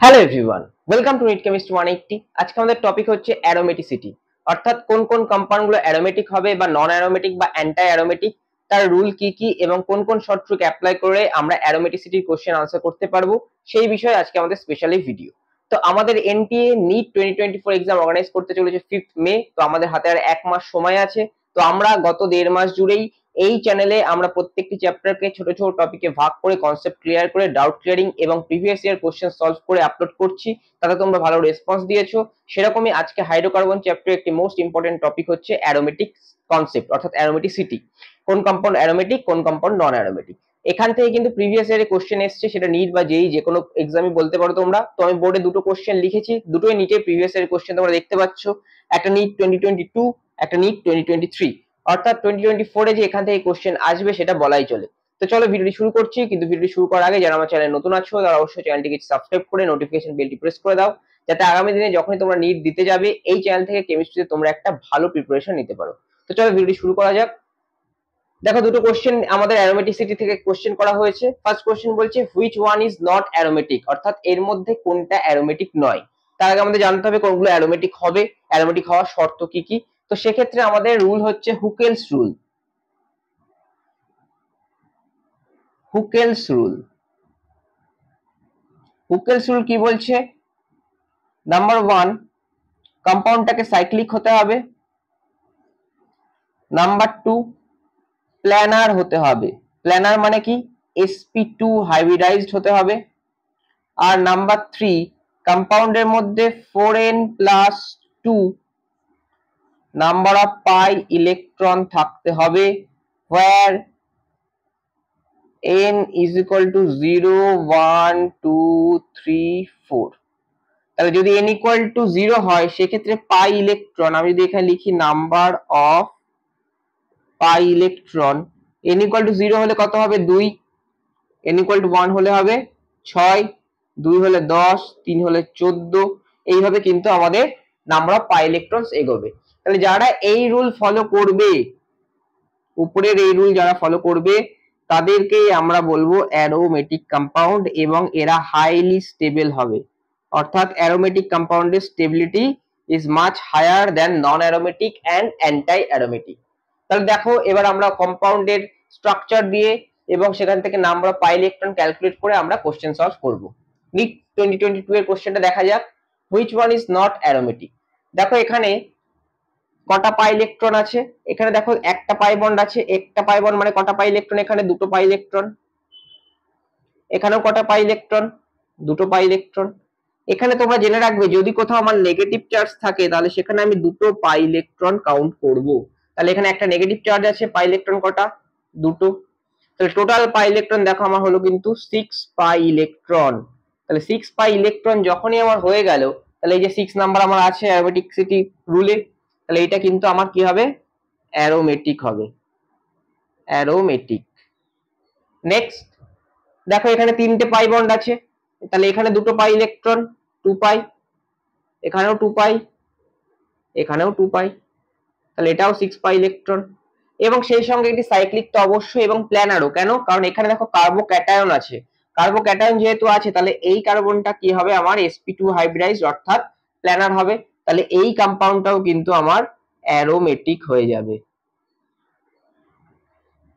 Hello everyone, welcome to NEET chemistry 180। আজকে আমাদের topic হচ্ছে অ্যারোমেটিসিটি, অর্থাৎ কোন কোন কম্পাউন্ডগুলো অ্যারোমেটিক হবে বা নন অ্যারোমেটিক বা অ্যান্টি অ্যারোমেটিক, তার রুল কি কি এবং কোন কোন শর্ট ট্রিক অ্যাপ্লাই করে আমরা অ্যারোমেটিসিটির কোশ্চেন আনসার করতে পারবো, সেই বিষয়ে আজকে আমাদের স্পেশালি ভিডিও। তো আমাদের এনটিএ নিট 2024 এক্সাম অর্গানাইজ করতে চলেছে 5th মে। তো আমাদের হাতে আর 1 মাস সময় আছে। তো আমরা গত 1.5 মাস জুড়েই এই চ্যানেলে আমরা প্রত্যেকটি চ্যাপ্টারকে ছোট ছোট টপিকে ভাগ করে কনসেপ্ট ক্লিয়ার করে ডাউট ক্লিয়ারিং এবং প্রিভিয়াস ইয়ার কোশ্চেন সলভ করে আপলোড করছি। তাতে তোমরা ভালো রেসপন্স দিয়েছো। সেরকমই আজকে হাইড্রোকার্বন চ্যাপ্টারে একটি মোস্ট ইম্পর্টেন্ট টপিক হচ্ছে অ্যারোমেটিক কনসেপ্ট, অর্থাৎ অ্যারোমেটিসিটি। কোন কম্পাউন্ড অ্যারোমেটিক, কোন কম্পাউন্ড নন অ্যারোমেটিক। এখান থেকে কিন্তু প্রিভিয়াস ইয়ারে কোশ্চেন এসছে, সেটা নিট বা জেই যে কোনো এক্সামই বলতে পারো তোমরা। তো আমি বোর্ডে দুটো কোশ্চেন লিখেছি, দুটোই নিটের প্রিভিয়াস ইয়ারের কোশ্চেন তোমরা দেখতে পাচ্ছ। একটা নিট 2022, একটা নিট 2023। অর্থাৎ 2024 এ যে এখান থেকে কোশ্চেন আসবে সেটা বলাই চলে। তো চলো ভিডিওটি শুরু করছি, কিন্তু ভিডিওটি শুরু করার আগে যারা আমার চ্যানেলে নতুন আছো তারা অবশ্যই চ্যানেলটিকে সাবস্ক্রাইব করে নোটিফিকেশন বেলটি প্রেস করে দাও, যাতে আগামী দিনে যখনই তোমরা নিট দিতে যাবে এই চ্যানেল থেকে কেমিস্ট্রিতে তোমরা একটা ভালো প্রিপারেশন নিতে পারো। তো চলো ভিডিওটি শুরু করা যাক। দেখো, দুটো কোশ্চেন আমাদের অ্যারোমেটিসিটি থেকে কোশ্চেন করা হয়েছে। ফার্স্ট কোশ্চেন বলছে which one is not aromatic, অর্থাৎ এর মধ্যে কোনটা অ্যারোমেটিক নয়। তার আগে আমাদের জানতে হবে কোনগুলো অ্যারোমেটিক হবে, অ্যারোমেটিক হওয়ার শর্ত কি কি। তো সেক্ষেত্রে আমাদের রুল হচ্ছে Hückel's rule. Hückel's rule Hückel's rule কি বলছে? নাম্বার 1, কম্পাউন্ডটাকে সাইক্লিক হতে হবে। নাম্বার 2, প্ল্যানার হতে হবে। প্ল্যানার মানে কি? sp2 হাইব্রিডাইজড হতে হবে। আর নাম্বার 3, কম্পাউন্ডের মধ্যে 4n+2 number of pi electron থাকতে হবে, where n is equal to 0, 1, 2, 3, 4। তাহলে যদি n equal to 0 হয় সেক্ষেত্রে পাই ইলেকট্রন, আমি যদি এখানে লিখি number of pi electron, n equal to 0 হলে কত হবে? 2, n equal to 1 হলে হবে 6, 2 হলে 10, 3 হলে 14। এইভাবে কিন্তু আমাদের নাম্বার অফ পাই ইলেকট্রনস এগোবে। তাহলে যারা এই রুল ফলো করবে, উপরের এই রুল যারা ফলো করবে তাদেরকে আমরা বলবো অ্যারোমেটিক কম্পাউন্ড, এবং এরা হাইলি স্টেবল হবে। অর্থাৎ অ্যারোমেটিক কম্পাউন্ডের stability is much higher than non aromatic and anti aromatic. তাহলে দেখো, এবার আমরা কম্পাউন্ডের স্ট্রাকচার দিয়ে এবং সেখান থেকে number of pi electron calculate করে আমরা কোশ্চেন সলভ করব। নিট 2022 এর কোশ্চেনটা দেখা যাক, which one is not aromatic. দেখো এখানে কটা পাই ইলেকট্রন আছে? এখানে দেখো একটা পাই বন্ড আছে। একটা পাই বন্ড মানে কটা পাই ইলেকট্রন? এখানে দুটো পাই ইলেকট্রন। এখানেও কটা পাই ইলেকট্রন? দুটো পাই ইলেকট্রন। এখানে তোমরা জেনে রাখবে, যদি কোথাও আমার নেগেটিভ চার্জ থাকে তাহলে সেখানে আমি দুটো পাই ইলেকট্রন কাউন্ট করব। তাহলে এখানে একটা নেগেটিভ চার্জ আছে, পাই ইলেকট্রন কটা? দুটো। তাহলে টোটাল পাই ইলেকট্রন দেখো আমার হলো কিন্তু 6 পাই ইলেকট্রন। তাহলে 6 পাই ইলেকট্রন যখনই আমার হয়ে গেল, তাহলে এই যে 6 নাম্বার আমার আছে অ্যারোমেটিসিটি রুলে, তাহলে এটা কিন্তু আমার কি হবে? অ্যারোমেটিক হবে। অ্যারোমেটিক। নেক্সট দেখো, এখানে তিনটে পাই বন্ড আছে, তাহলে এখানে দুটো পাই ইলেকট্রন, 2 পাই। এখানেও 2 পাই, এখানেও 2 পাই। তাহলে এটাও 6 পাই ইলেকট্রন। এবং সেই সঙ্গে একটি সাইক্লিক তো অবশ্যই, এবং প্ল্যানারও। কেন? কারণ এখানে দেখো কার্বোক্যাটায়ন আছে। কার্বোক্যাটায়ন যেহেতু আছে তাহলে এই কার্বনটা কি হবে? আমার sp2 হাইব্রিডাইজড, অর্থাৎ প্ল্যানার হবে। তাহলে এই কম্পাউন্ডটাও কিন্তু আমার অ্যারোমেটিক হয়ে যাবে।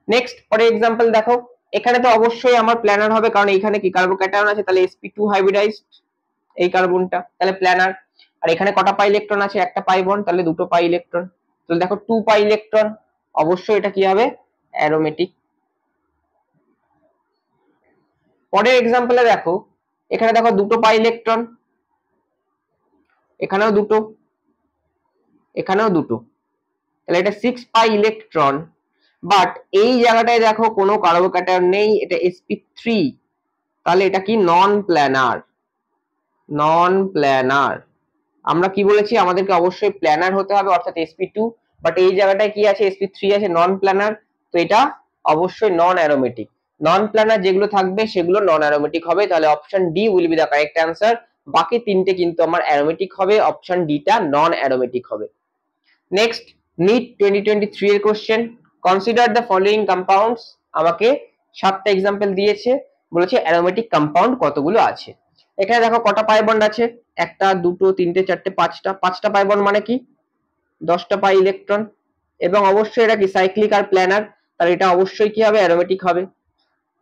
নেক্সট পরের एग्जांपल দেখো, এখানে তো অবশ্যই আমার প্ল্যানার হবে, কারণ এখানে কি কার্বোক্যাটায়ন আছে, তাহলে sp2 হাইব্রিডাইজড এই কার্বনটা, তাহলে প্ল্যানার। আর এখানে কটা পাই ইলেকট্রন আছে? একটা পাই বন্ড, তাহলে দুটো পাই ইলেকট্রন। তাহলে দেখো 2 পাই ইলেকট্রন, অবশ্যই এটা কি হবে? অ্যারোমেটিক। পরের एग्जांपल এ দেখো, এখানে দেখো দুটো পাই ইলেকট্রন, এখানেও দুটো, এখানেও দুটো। তাহলে এটা 6 পাই ইলেকট্রন। বাট এই জায়গাটায় দেখো কোনো কার্বোক্যাটায়ন নেই, এটা sp3। তাহলে এটা কি? Non planar. Non planar. আমরা কি বলেছি? আমাদেরকে অবশ্যই প্ল্যানার হতে হবে, অর্থাৎ sp2। বাট এই জায়গাটায় কি আছে? sp3 আছে, নন প্ল্যানার। তো এটা অবশ্যই নন অ্যারোমেটিক। নন প্ল্যানার যেগুলো থাকবে সেগুলো নন অ্যারোমেটিক হবে। তাহলে option D will be the correct answer. বাকি তিনটে কিন্তু আমার অ্যারোমেটিক হবে, অপশন ডিটা নন অ্যারোমেটিক হবে। নেক্সট নিট 2023 এর question, consider the following compounds. আমাকে 7টা एग्जांपल দিয়েছে, বলেছে অ্যারোমেটিক কম্পাউন্ড কতগুলো আছে। এখানে দেখো কটা পাই বন্ড আছে, একটা দুটো তিনটে চারটে পাঁচটা, পাঁচটা পাই বন্ড মানে কি 10টা পাই ইলেকট্রন, এবং অবশ্যই এটা কি সাইক্লিক আর প্ল্যানার, তাহলে এটা অবশ্যই কি হবে অ্যারোমেটিক হবে।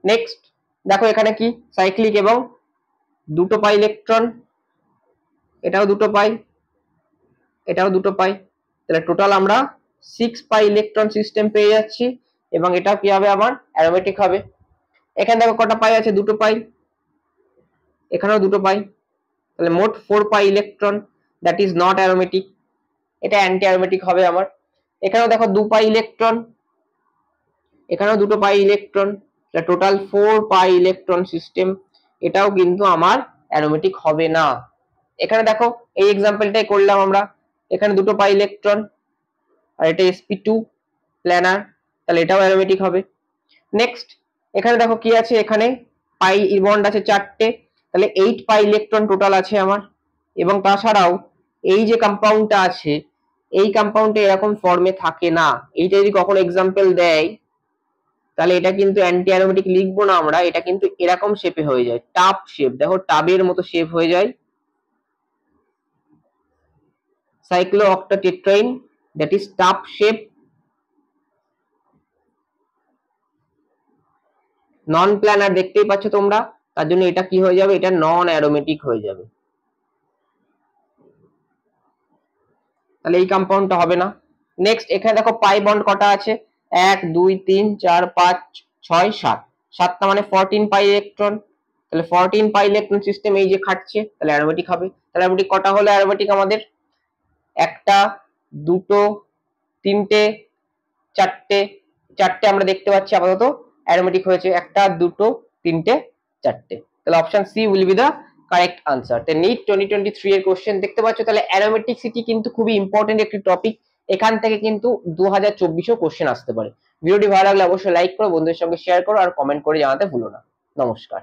নেক্সট দেখো এখানে কি সাইক্লিক এবং দুটো পাই ইলেকট্রন, এটাও দুটো পাই, এটাও দুটো পাই, তাহলে টোটাল আমরা 6 পাই ইলেকট্রন সিস্টেম পেয়ে যাচ্ছি, এবং এটা কি হবে আমার অ্যারোমেটিক হবে। এখানে দেখো কটা পাই আছে, দুটো পাই, এখানেও দুটো পাই, তাহলে মোট 4 pi electron, that is not aromatic, এটা অ্যান্টি অ্যারোমেটিক হবে আমার। এখানেও দেখো 2 পাই ইলেকট্রন, এখানেও দুটো pi electron, total 4 pi electron system, এটাও কিন্তু আমার অ্যারোমেটিক হবে না। এখানে দেখো এই এক্সাম্পলটাই করলাম আমরা, এখানে দুটো পাই ইলেকট্রন আর এটা sp2 প্ল্যানার, তাহলে এটাও অ্যারোমেটিক হবে। নেক্সট এখানে দেখো কি আছে, এখানে পাই বন্ড আছে 4টে, তাহলে 8 পাই ইলেকট্রন টোটাল আছে আমার, এবং তাছাড়াও এই যে কম্পাউন্ডটা আছে এই কম্পাউন্ডটা এরকম ফর্মে থাকে না, এইটা যদি কখনো এক্সাম্পল দেয় তাহলে এটা কিন্তু অ্যান্টি অ্যারোমেটিক লিখবো না আমরা, এটা কিন্তু এরকম শেপে হয়ে যায়, টাব শেপ, দেখো টাবের মতো শেপ হয়ে যায়, cyclooctatetraene that is tub shape, non planar দেখতেই পাচ্ছ তোমরা, তার জন্য এটা কি হয়ে যাবে, এটা নন অ্যারোমেটিক হয়ে যাবে, তাহলে এই কম্পাউন্ডটা হবে না। নেক্সট এখানে দেখো পাই বন্ড কটা আছে, 1 2 3 4 5 6 7, 7টা মানে 14 পাই ইলেকট্রন, তাহলে 14 পাই ইলেকট্রন সিস্টেম এই যে খাটছে, তাহলে অ্যারোমেটিক হবে। তাহলে অ্যারোমেটিক কটা হলো অ্যারোমেটিক আমাদের, একটা দুটো তিনটে চারটে, চারটে আমরা দেখতে পাচ্ছি আপাতত অ্যারোমেটিক হয়েছে, একটা দুটো তিনটে চারটে, তাহলে option C will be the correct answer. তো নিট 2023 এর কোশ্চেন দেখতে পাচ্ছ, তাহলে অ্যারোমেটিকসিটি কিন্তু খুবই ইম্পর্টেন্ট একটি টপিক, এখান থেকে কিন্তু 2024 কোশ্চেন আসতে পারে। ভিডিওটি ভালো লাগলে অবশ্যই লাইক করো, বন্ধুদের সঙ্গে শেয়ার করো আর কমেন্ট করে জানাতে ভুলো না। নমস্কার।